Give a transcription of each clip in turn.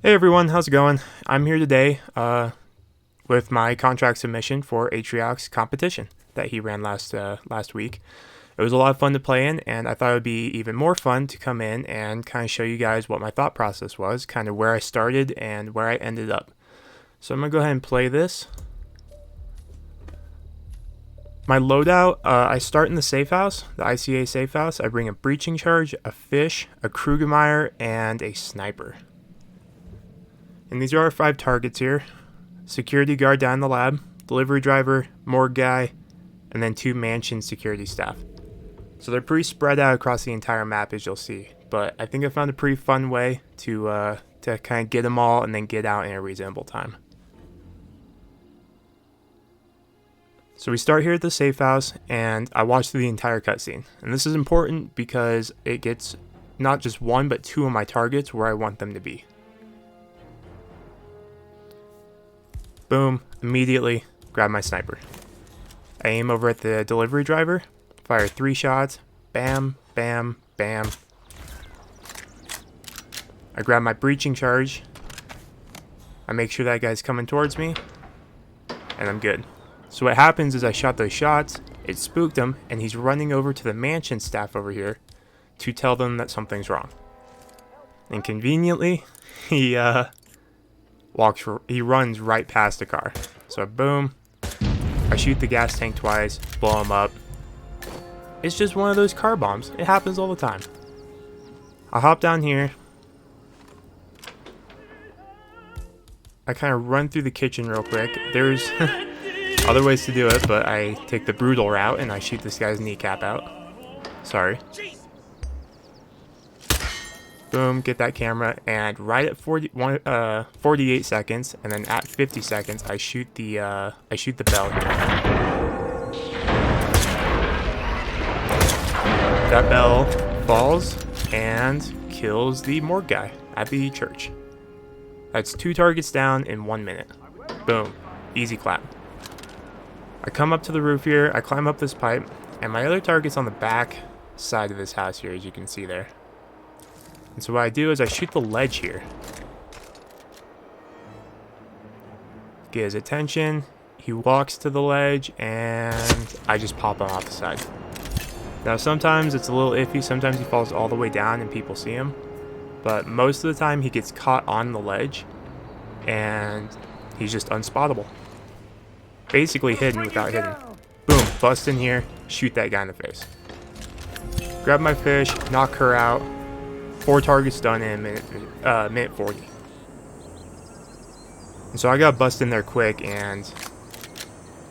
Hey everyone, how's it going? I'm here today with my contract submission for Atrioc's competition that he ran last week. It was a lot of fun to play in, and I thought it would be even more fun to come in and kind of show you guys what my thought process was, kind of where I started and where I ended up. So I'm going to go ahead and play this. My loadout, I start in the safe house, the ICA safe house. I bring a breaching charge, a fish, a Krugermeyer, and a sniper. And these are our 5 targets here. Security guard down in the lab, delivery driver, morgue guy, and then 2 mansion security staff. So they're pretty spread out across the entire map, as you'll see. But I think I found a pretty fun way to kind of get them all and then get out in a reasonable time. So we start here at the safe house, and I watch through the entire cutscene. And this is important because it gets not just 1, but 2 of my targets where I want them to be. Boom, immediately grab my sniper. I aim over at the delivery driver, fire 3 shots, bam, bam, bam. I grab my breaching charge. I make sure that guy's coming towards me, and I'm good. So what happens is I shot those shots, it spooked him, and he's running over to the mansion staff over here to tell them that something's wrong. And conveniently, he runs right past the car. So boom, I shoot the gas tank twice, blow him up. It's just one of those car bombs. It happens all the time. I hop down here. I kind of run through the kitchen real quick. There's other ways to do it, but I take the brutal route and I shoot this guy's kneecap out. Sorry. Boom, get that camera, and right at 48 seconds, and then at 50 seconds, I shoot the bell here. That bell falls and kills the morgue guy at the church. That's 2 targets down in 1 minute. Boom, easy clap. I come up to the roof here, I climb up this pipe, and my other target's on the back side of this house here, as you can see there. And so what I do is I shoot the ledge here. Get his attention. He walks to the ledge, and I just pop him off the side. Now sometimes it's a little iffy. Sometimes he falls all the way down and people see him. But most of the time he gets caught on the ledge, and he's just unspottable. Basically hidden without hitting. Boom, bust in here, shoot that guy in the face. Grab my fish, knock her out. 4 targets done in minute 40. And so I gotta bust in there quick and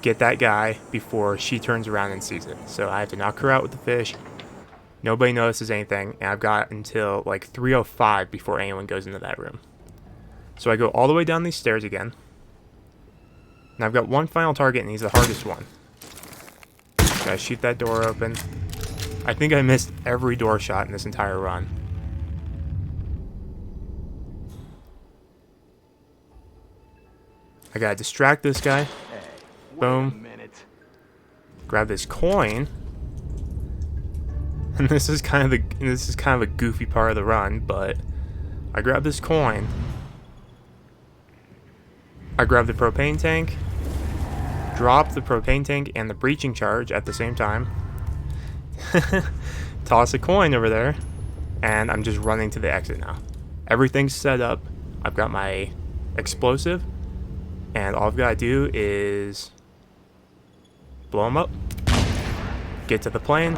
get that guy before she turns around and sees it. So I have to knock her out with the fish. Nobody notices anything, and I've got until like 3:05 before anyone goes into that room. So I go all the way down these stairs again. And I've got one final target, and he's the hardest one. So I shoot that door open. I think I missed every door shot in this entire run. I gotta distract this guy. Boom. Grab this coin. And this is kind of a goofy part of the run, but I grab this coin. I grab the propane tank, drop the propane tank and the breaching charge at the same time. Toss a coin over there, and I'm just running to the exit now. Everything's set up. I've got my explosive, and all I've got to do is blow them up, get to the plane,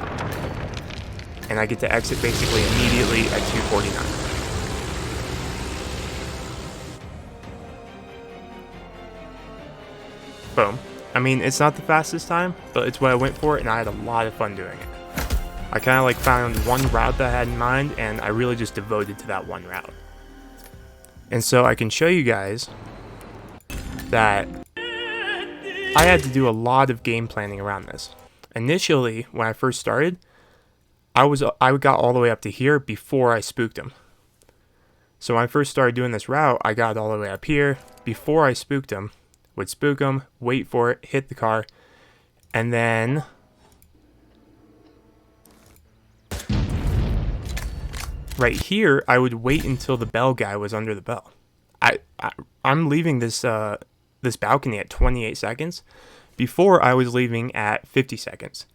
and I get to exit basically immediately at 2:49. Boom. I mean, it's not the fastest time, but it's what I went for, and I had a lot of fun doing it. I kind of like found one route that I had in mind, and I really just devoted to that one route. And so I can show you guys that I had to do a lot of game planning around this. Initially, when I first started, I got all the way up to here before I spooked him. So when I first started doing this route, I got all the way up here before I spooked him. Would spook him, wait for it, hit the car, and then right here, I would wait until the bell guy was under the bell. I'm leaving this this balcony at 28 seconds. Before, I was leaving at 50 seconds.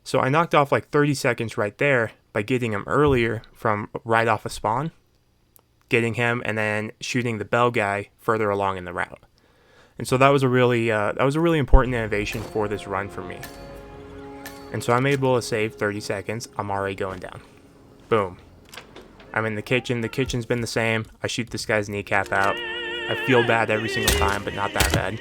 So I knocked off like 30 seconds right there by getting him earlier from right off a spawn, getting him, and then shooting the bell guy further along in the route. And so that was a really important innovation for this run for me. And so I'm able to save 30 seconds. I'm already going down. Boom. I'm in the kitchen. The kitchen's been the same. I shoot this guy's kneecap out. I feel bad every single time, but not that bad.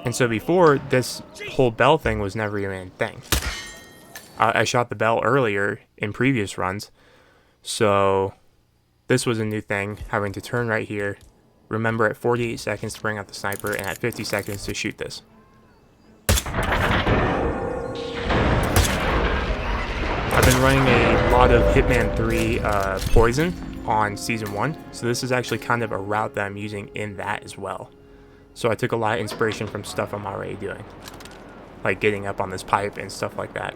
And so before, this whole bell thing was never even a thing. I shot the bell earlier in previous runs. So this was a new thing, having to turn right here. Remember at 48 seconds to bring out the sniper, and at 50 seconds to shoot this. I've been running a lot of Hitman 3 Poison on Season 1, so this is actually kind of a route that I'm using in that as well. So I took a lot of inspiration from stuff I'm already doing, like getting up on this pipe and stuff like that.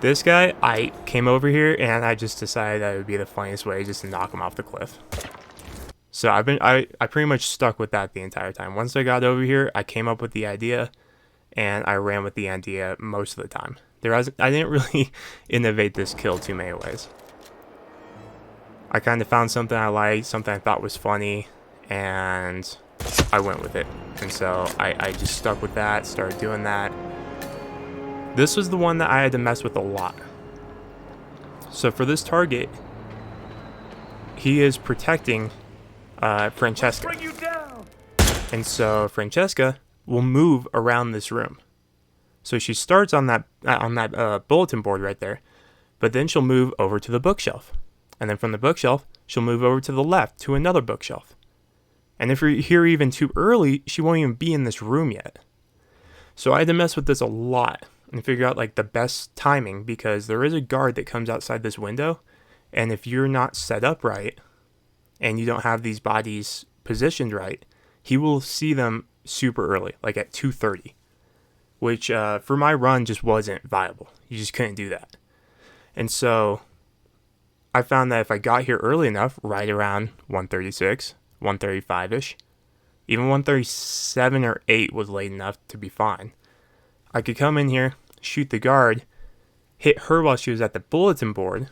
This guy, I came over here and I just decided that it would be the funniest way just to knock him off the cliff. So I pretty much stuck with that the entire time. Once I got over here, I came up with the idea, and I ran with the idea most of the time. I didn't really innovate this kill too many ways. I kind of found something I liked, something I thought was funny, and I went with it. And so I just stuck with that, started doing that. This was the one that I had to mess with a lot. So for this target, he is protecting Francesca. Bring you down. And so Francesca will move around this room. So she starts on that bulletin board right there, but then she'll move over to the bookshelf. And then from the bookshelf, she'll move over to the left to another bookshelf. And if you're here even too early, she won't even be in this room yet. So I had to mess with this a lot and figure out like the best timing, because there is a guard that comes outside this window, and if you're not set up right and you don't have these bodies positioned right, he will see them super early, like at 2:30, which for my run just wasn't viable. You just couldn't do that. And so I found that if I got here early enough, right around 1:36, 1:35-ish, even 1:37 or 8 was late enough to be fine. I could come in here, shoot the guard, hit her while she was at the bulletin board,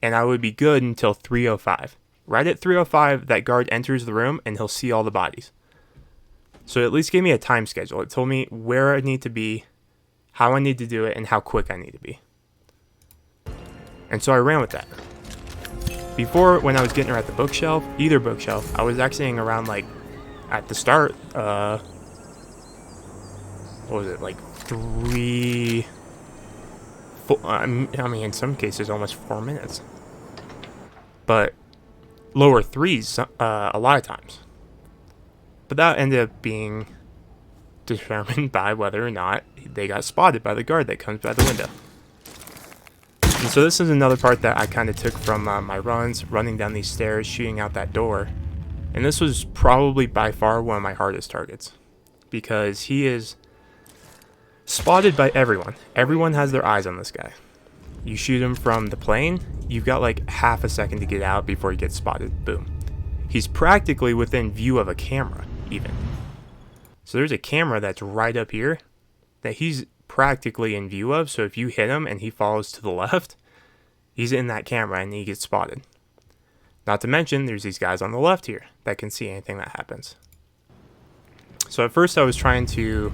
and I would be good until 3:05. Right at 3:05, that guard enters the room and he'll see all the bodies. So it at least gave me a time schedule. It told me where I need to be, how I need to do it, and how quick I need to be. And so I ran with that. Before, when I was getting her at the bookshelf, either bookshelf, I was exiting around like, at the start, what was it, like 3, 4, I mean, in some cases, almost 4 minutes. But lower 3s a lot of times. But that ended up being determined by whether or not they got spotted by the guard that comes by the window. And so this is another part that I kind of took from my runs, running down these stairs, shooting out that door. And this was probably by far one of my hardest targets, because he is spotted by everyone. Everyone has their eyes on this guy. You shoot him from the plane, you've got like half a second to get out before he gets spotted. Boom. He's practically within view of a camera, even. So there's a camera that's right up here that he's practically in view of. So if you hit him and he falls to the left, he's in that camera and he gets spotted. Not to mention, there's these guys on the left here that can see anything that happens. So at first I was trying to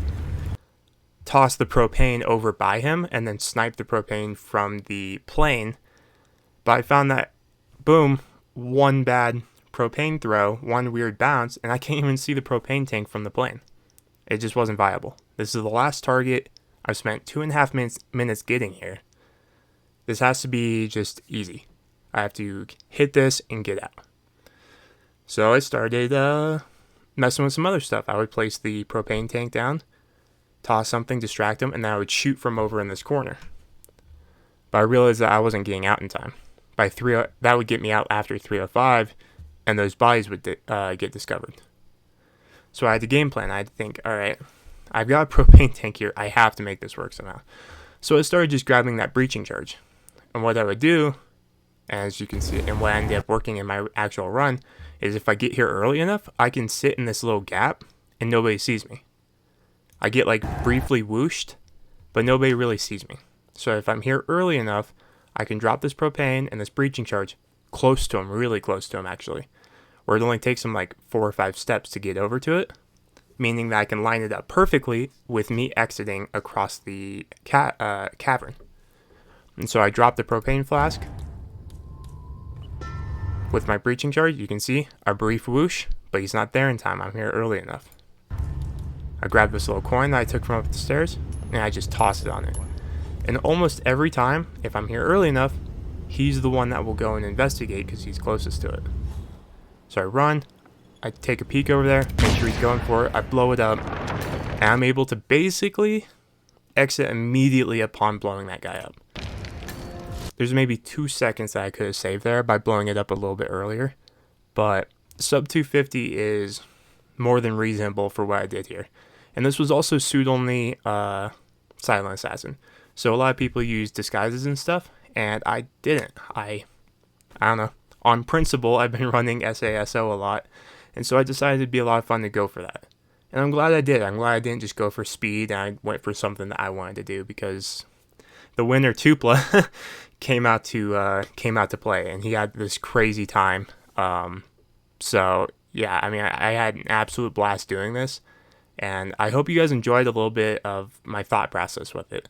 toss the propane over by him and then snipe the propane from the plane. But I found that, boom, one bad propane throw, one weird bounce, and I can't even see the propane tank from the plane. It just wasn't viable. This is the last target. I've spent 2.5 minutes getting here. This has to be just easy. I have to hit this and get out. So I started messing with some other stuff. I would place the propane tank down, toss something, distract them, and then I would shoot from over in this corner. But I realized that I wasn't getting out in time. That would get me out after 3:05, and those bodies would get discovered. So I had to game plan. I had to think, all right, I've got a propane tank here. I have to make this work somehow. So I started just grabbing that breaching charge. And what I would do, As you can see, and what ended up working in my actual run is if I get here early enough, I can sit in this little gap and nobody sees me. I get like briefly whooshed, but nobody really sees me. So if I'm here early enough, I can drop this propane and this breaching charge close to him, really close to him actually, where it only takes him like 4 or 5 steps to get over to it, meaning that I can line it up perfectly with me exiting across the cavern. And so I drop the propane flask with my breaching charge. You can see a brief whoosh, but he's not there in time. I'm here early enough. I grab this little coin that I took from up the stairs, and I just toss it on it. And almost every time, if I'm here early enough, he's the one that will go and investigate because he's closest to it. So I run, I take a peek over there, make sure he's going for it, I blow it up, and I'm able to basically exit immediately upon blowing that guy up. There's maybe 2 seconds that I could have saved there by blowing it up a little bit earlier, but sub 250 is more than reasonable for what I did here. And this was also suit only silent assassin. So a lot of people use disguises and stuff, and I didn't. I don't know. On principle, I've been running SASO a lot, and so I decided it'd be a lot of fun to go for that. And I'm glad I did. I'm glad I didn't just go for speed, and I went for something that I wanted to do, because the winner Tupla came out to play, and he had this crazy time. So yeah, I mean, I had an absolute blast doing this, and I hope you guys enjoyed a little bit of my thought process with it.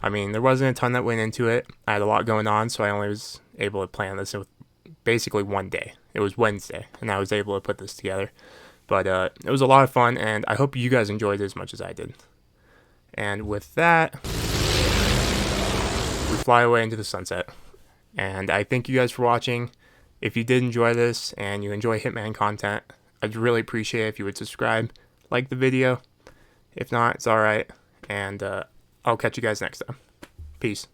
I mean, there wasn't a ton that went into it. I had a lot going on, so I only was able to plan this with basically one day. It was Wednesday, and I was able to put this together. But it was a lot of fun, and I hope you guys enjoyed it as much as I did. And with that, we fly away into the sunset. And I thank you guys for watching. If you did enjoy this and you enjoy Hitman content, I'd really appreciate it if you would subscribe, like the video. If not, it's alright. And I'll catch you guys next time. Peace.